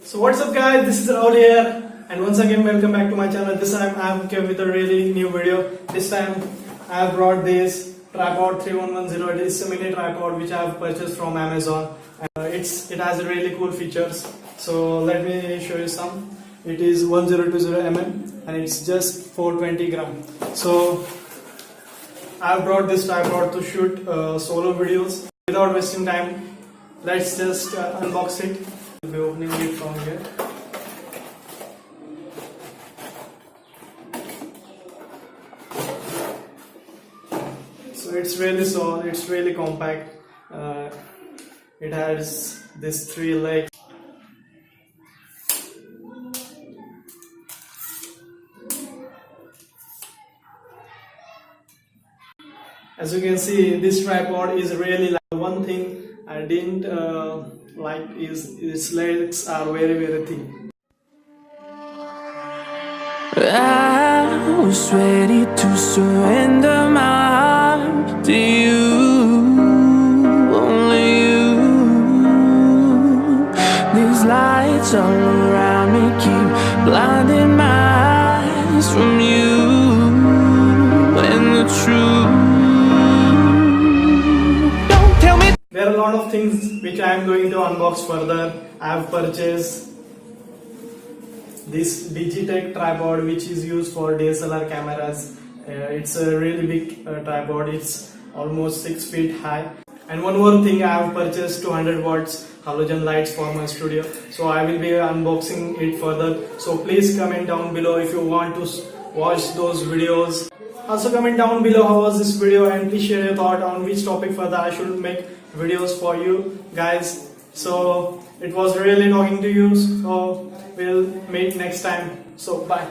So what's up guys, this is Rahul here and once again welcome back to my channel. This time I am came with a really new video. This time I have brought this tripod 3110. It is a mini tripod which I have purchased from Amazon. It has really cool features. So let me show you some. It is 1020mm and it's just 420 gram. So I have brought this tripod to shoot solo videos. Without wasting time, let's just unbox it. I'll be opening it from here. So it's really solid, it's really compact. It has these three legs. As you can see, this tripod is really like one thing I didn't like is its legs are very thin. I was ready to surrender my heart to you, only you. These lights all around me keep blinding my eyes from you and the truth. Don't tell me. There are a lot of things which I am going to unbox further. I have purchased this Digitech tripod which is used for DSLR cameras. It's a really big tripod. It's almost 6 feet high. And one more thing, I have purchased 200 watts halogen lights for my studio. So I will be unboxing it further. So please comment down below if you want to watch those videos. Also comment down below how was this video and please share your thought on which topic further I should make videos for you guys. So it was really talking to you. So we'll meet next time. So bye.